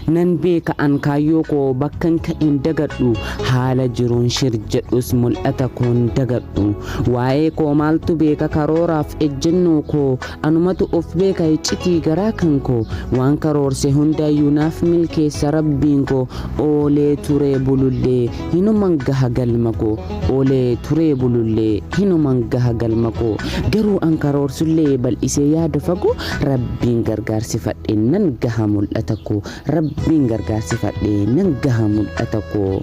nan beeka an kaayyoo koo bakkan ka'in dagadhu haala jiruun shir jedhus mul'ata koon dagadhu waa'ee koo maaltu beeka karooraaf ejjennoo koo anumatu of beeka iccitii garaa kan koo waan karoorse hundayyuu naaf milkeessa rabbiin koo oolee turee bulullee hinuman gaha galma koo oolee turee bulullee hinuman gaha galma koo garuu an karoorsullee bal'isee yaada fagoo rabbiin gargaarsi fadhe nan gaha mul'ata koo rabbiin gargaarsi fadhe nan gaha mul'ata koo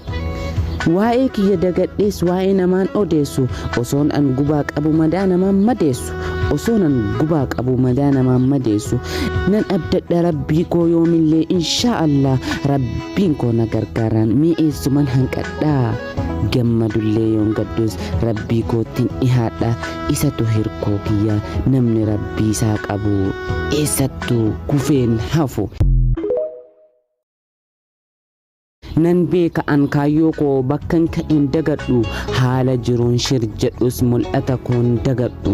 waa'ee kiyya dagadhees waa'ee namaan odeessu osoon an gubaa qabu madaa namaan madeessu osoon an gubaa qabu madaa namaan madeessu nan abdadha rabbii koo yoomillee inshaa'Allah rabbiin koo na gargaaraan mi'eessuman hanqadhaa gammadullee yoon gaddus rabbii koottiin dhihaadha isatu hirkoo kiyya namni rabbii isaa qabu eessattuu kufeen hafu nan beeka an kaayyoo koo bakkan ka'in dagadhu haala jiruun shir jedhus mul'ata koon dagadhu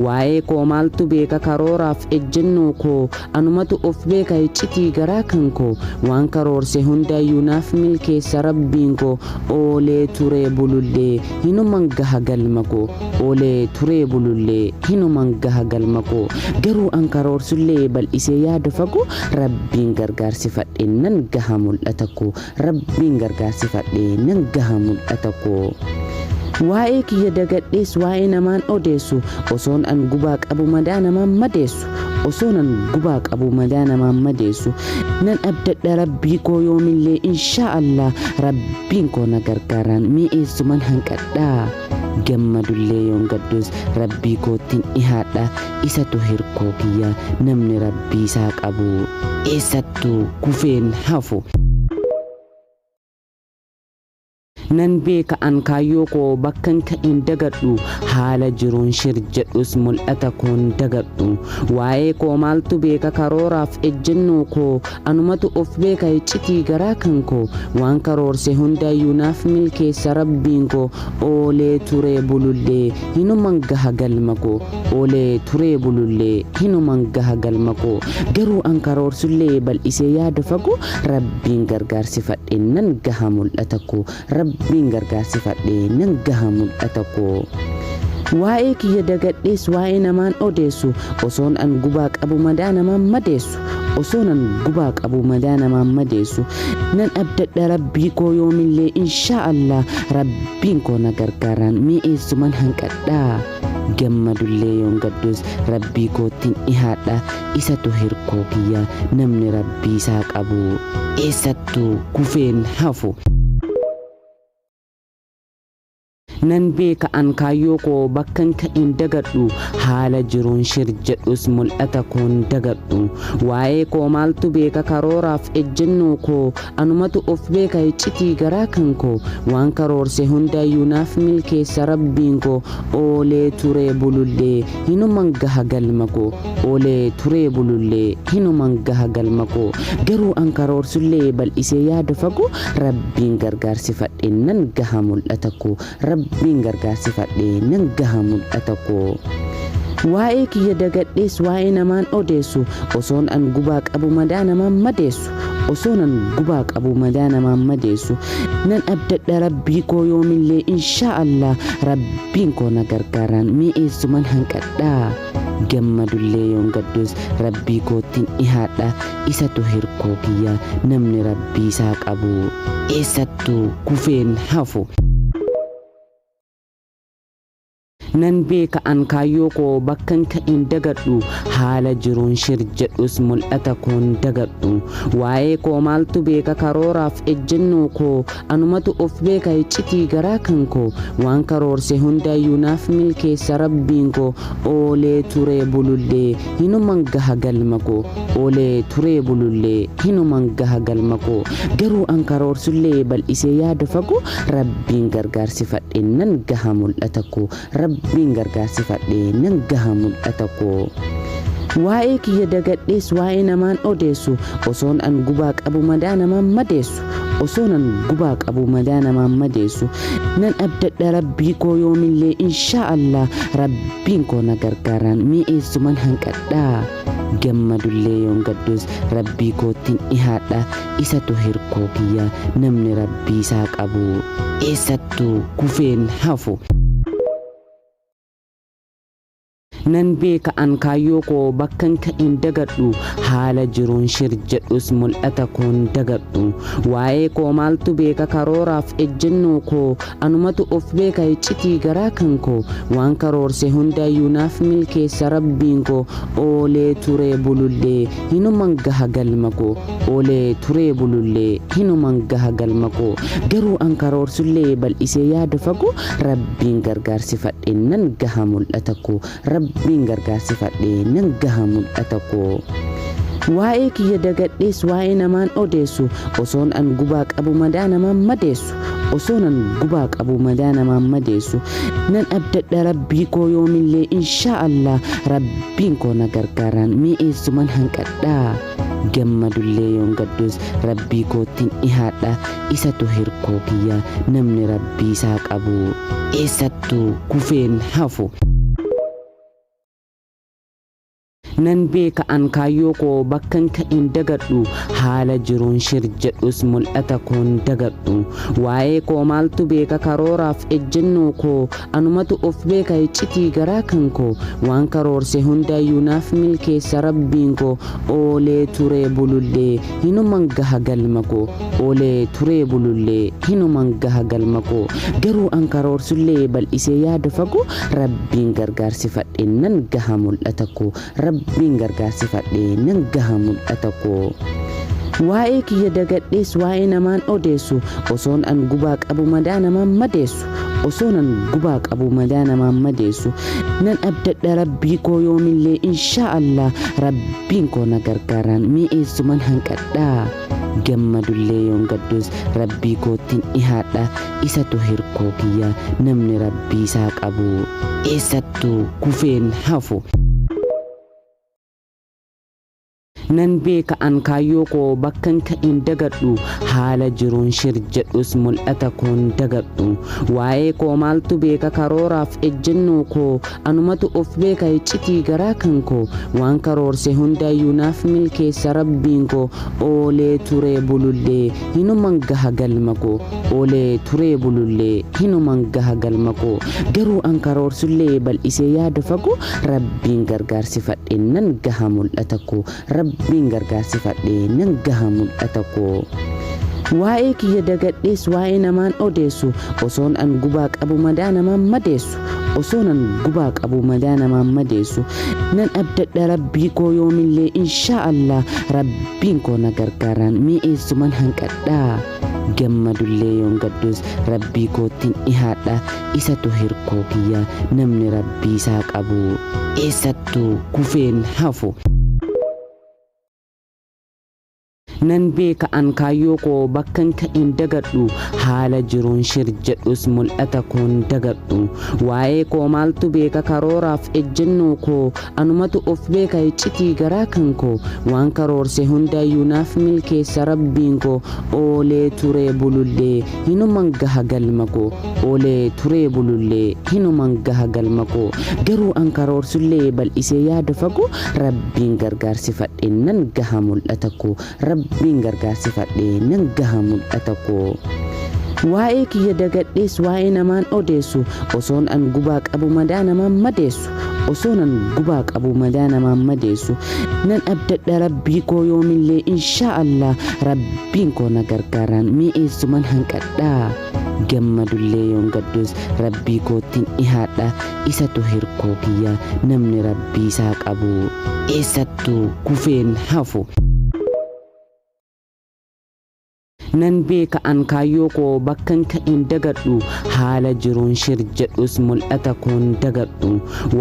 waa'ee koo maaltu beeka karooraaf ejjennoo koo anumatu of beeka iccitii garaa kan koo waan karoorse hundayyuu naaf milkeessa rabbiin koo oolee turee bulullee hinuman gaha galma koo oolee turee bulullee hinuman gaha galma koo garuu an karoorsullee bal'isee yaada fagoo rabbiin gargaarsi fadhe nan gaha mul'ata koo rabbiin gargaarsi fadhe nan gaha mul'ata koo waa'ee kiyya dagadhees waa'ee namaan odeessu osoon an gubaa qabu madaa namaan madeessu osoon an gubaa qabu madaa namaan madeessu nan abdadha rabbii koo yoomillee inshaa'Allah rabbiin koo na gargaaraan mi'eessuman hanqadhaa gammadullee yoon gaddus rabbii koottiin dhihaadha isatu hirkoo kiyya namni rabbii isaa qabu eessattuu kufeen hafu nan beeka an kaayyoo koo bakkan ka'in dagadhu haala jiruun shir jedhus mul'ata koon dagadhu waa'ee koo maaltu beeka karooraaf ejjennoo koo anumatu of beeka iccitii garaa kan koo waan karoorse hundayyuu naaf milkeessa rabbiin koo oolee turee bulullee hinuman gaha galma koo oolee turee bulullee hinuman gaha galma koo garuu an karoorsullee bal'isee yaada fagoo rabbiin gargaarsi fadhe nan gaha mul'ata koo rabbiin gargaarsi fadhe nan gaha mul'ata koo waa'ee kiyya dagadhees waa'ee namaan odeessu osoon an gubaa qabu madaa namaan madeessu osoon an gubaa qabu madaa namaan madeessu nan abdadha rabbii koo yoomillee inshaa'Allah rabbiin koo na gargaaraan mi'eessuman hanqadhaa gammadullee yoon gaddus rabbii koottiin dhihaadha isatu hirkoo kiyya namni rabbii isaa qabu eessattuu kufeen hafu nan beeka an kaayyoo koo bakkan ka'in dagadhu haala jiruun shir jedhus mul'ata koon dagadhu waa'ee koo maaltu beeka karooraaf ejjennoo koo anumatu of beeka iccitii garaa kan koo waan karoorse hundayyuu naaf milkeessa rabbiin koo oolee turee bulullee hinuman gaha galma koo oolee turee bulullee hinuman gaha galma koo garuu an karoorsullee bal'isee yaada fagoo rabbiin gargaarsi fadhe nan gaha mul'ata koo rabbiin gargaarsi fadhe nan gaha mul'ata koo waa'ee kiyya dagadhees waa'ee namaan odeessu osoon an gubaa qabu madaa namaan madeessu osoon an gubaa qabu madaa namaan madeessu nan abdadha rabbii koo yoomillee inshaa'Allah rabbiin koo na gargaaraan mi'eessuman hanqadhaa gammadullee yoon gaddus rabbii koottiin dhihaadha isatu hirkoo kiyya namni rabbii isaa qabu eessattuu kufeen hafu nan beeka an kaayyoo koo bakkan ka'in dagadhu haala jiruun shir jedhus mul'ata koon dagadhu waa'ee koo maaltu beeka karooraaf ejjennoo koo anumatu of beeka iccitii garaa kan koo waan karoorse hundayyuu naaf milkeessa rabbiin koo oolee turee bulullee hinuman gaha galma koo oolee turee bulullee hinuman gaha galma koo garuu an karoorsullee bal'isee yaada fagoo rabbiin gargaarsi fadhe nan gaha mul'ata koo rabbiin gargaarsi fadhe nan gaha mul'ata koo waa'ee kiyya dagadhees waa'ee namaan odeessu osoon an gubaa qabu madaa namaan madeessu osoon an gubaa qabu madaa namaan madeessu nan abdadha rabbii koo yoomillee inshaa'Allah rabbiin koo na gargaaraan mi'eessuman hanqadhaa gammadullee yoon gaddus rabbii koottiin dhihaadha isatu hirkoo kiyya namni rabbii isaa qabu eessattuu kufeen hafu. nan beeka an kaayyoo koo bakkan ka'in dagadhu haala jiruun shir jedhus mul'ata koon dagadhu waa'ee koo maaltu beeka karooraaf ejjennoo koo anumatu of beeka iccitii garaa kan koo waan karoorse hundayyuu naaf milkeessa rabbiin koo oolee turee bulullee hinuman gaha galma koo oolee turee bulullee hinuman gaha galma koo garuu an karoorsullee bal'isee yaada fagoo rabbiin gargaarsifadhe nan gaha mul'ata koo rabbiin gargaarsifadhe nan gaha mul'ata koo. waa'ee kiyya dagadhees waa'ee namaan odeessu osoon an gubaa qabu madaa namaan madeessu osoon an gubaa qabu madaa namaan madeessu nan abdadha rabbii koo yoomillee inshaallah rabbiin koo na gargaaraan mi'eessuman hanqadhaa gammadullee yoon gaddus rabbii koottiin dhihaadha isatu hirkoo kiyya namni rabbii isaa qabu eessattuu kufeen hafu. nan beeka an kaayyoo koo bakkan ka'in dagadhu haala jiruun shir jedhus mul'ata koon dagadhu waa'ee koo maaltu beeka karooraaf ejjennoo koo anumatu of beeka iccitii garaa kan koo waan karoorse hundayyuu naaf milkeessa rabbiin koo oolee turee bulullee hinuman gaha galma koo oolee turee bulullee hinuman gaha galma koo garuu an karoorsullee bal'isee yaada fagoo rabbiin gargaarsifadhe nan gaha mul'ata koo rabbiin gargaarsifadhe nan gaha mul'ata koo. waa'ee kiyya dagadhees waa'ee namaan odeessu osoon an gubaa qabu madaa namaan madeessu osoon an gubaa qabu madaa namaan madeessu nan abdadha rabbii koo yoomillee inshaallah rabbiin koo na gargaaraan mi'eessuman hanqadhaa gammadullee yoon gaddus rabbii koottiin dhihaadha isatu hirkoo kiyya namni rabbii isaa qabu eessattuu kufeen hafu. nan beeka an kaayyoo koo bakkan ka'in dagadhu haala jiruun shir jedhus mul'ata koon dagadhu waa'ee koo maaltu beeka karooraaf ejjennoo koo anumatu of beeka iccitii garaa kan koo waan karoorse hundayyuu naaf milkeessa rabbiin koo oolee turee bulullee hinuman gaha galma koo oolee turee bulullee hinuman gaha galma koo garuu an karoorsullee bal'isee yaada fagoo rabbiin gargaarsifadhe nan gaha mul'ata koo rabbiin gargaarsifadhe nan gaha mul'ata koo. waa'ee kiyya dagadhees waa'ee namaan odeessu osoon an gubaa qabu madaa namaan madeessu osoon an gubaa qabu madaa namaan madeessu nan abdadha rabbii koo yoomillee inshaallah rabbiin koo na gargaaraan mi'eessuman hanqadhaa gammadullee yoon gaddus rabbii koottiin dhihaadha isatu hirkoo kiyya namni rabbii isaa qabu eessattuu kufeen hafu. nan beeka an kaayyoo koo bakkan ka'in dagadhu haala jiruun shir jedhus mul'ata koon dagadhu waa'ee koo maaltu beeka karooraaf ejjennoo koo anumatu of beeka iccitii garaa kan koo waan karoorse hundayyuu naaf milkeessa rabbiin koo oolee turee bulullee hinuman gaha galma koo oolee turee bulullee hinuman gaha galma koo garuu an karoorsullee bal'isee yaada fagoo rabbiin gargaarsifadhe nan gaha mul'ata koo rabbiin gargaarsifadhe nan gaha mul'ata koo. waa'ee kiyya dagadhees waa'ee namaan odeessu osoon an gubaa qabu madaa namaan madeessu osoon an gubaa qabu madaa namaan madeessu nan abdadha rabbii koo yoomillee inshaallah rabbiin koo na gargaaraan mi'eessuman hanqadhaa gammadullee yoon gaddus rabbii koottiin dhihaadha isatu hirkoo kiyya namni rabbii isaa qabu eessattuu kufeen hafu. nan beeka an kaayyoo koo bakkan ka'in dagadhu haala jiruun shir jedhus mul'ata koon dagadhu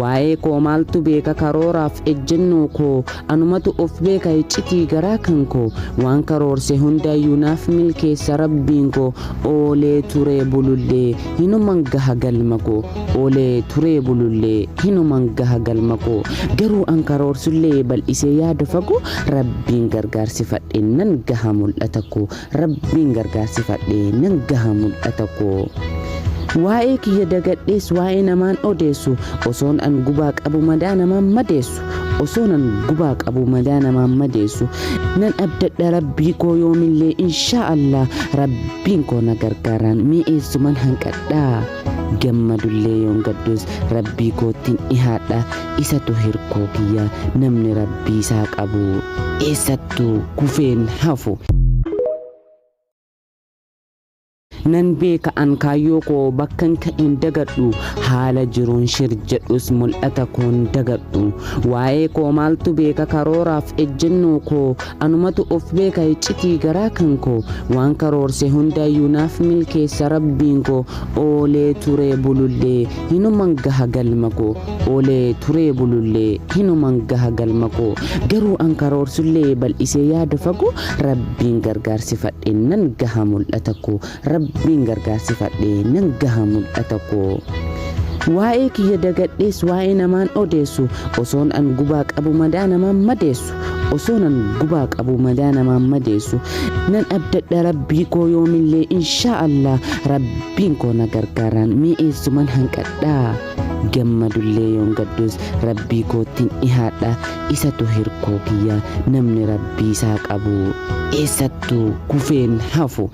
waa'ee koo maaltu beeka karooraaf ejjennoo koo anumatu of beeka iccitii garaa kan koo waan karoorse hundayyuu naaf milkeessa rabbiin koo oolee turee bulullee hinuman gaha galma koo oolee turee bulullee hinuman gaha galma koo garuu an karoorsullee bal'isee yaada fagoo rabbiin gargaarsifadhe nan gaha mul'ata koo rabbiin gargaarsifadhe nan gaha mul'ata koo. waa'ee kiyya dagadhees waa'ee namaan odeessu osoon an gubaa qabu madaa namaan madeessu osonan gubaa qabu madaa namaan madeessu nan abdadha rabbii koo yoomillee inshaa Allah rabbiin koo na gargaaraan mi'eessuman hanqadhaa gammadullee yoon gaddus rabbii koottiin dhihaadha isatu hirkoo kiyya namni rabbii isaa qabu eessattuu kufeen hafu. nan beeka an kaayyoo koo bakkan ka'in dagadhu haala jiruun shir jedhus mul'ata koon dagadhu waa'ee koo maaltu beeka karooraaf ejjennoo koo anumatu of beeka iccitii garaa kan koo waan karoorse hundayyuu naaf milkeessa rabbiin koo oolee turee bulullee hinuman gaha galma koo oolee turee bulullee hinuman gaha galma koo garuu an karoorsullee bal'isee yaada fagoo rabbiin gargaarsifadhe nan gaha mul'ata koo rabbiin gargaarsifadhe nan gaha mul'ata koo. waa'ee kiyya dagadhees waa'ee namaan odeessu osoon an gubaa qabu madaa namaan madeessu osoon an gubaa qabu madaa namaan madeessu nan abdadha rabbii koo yoomillee inshaa Allah rabbiin koo na gargaaraan mi'eessuman hanqadhaa gammadullee yoon gaddus rabbii koottiin dhihaadha isatu hirkoo kiyya namni rabbii isaa qabu eessattuu kufeen hafu.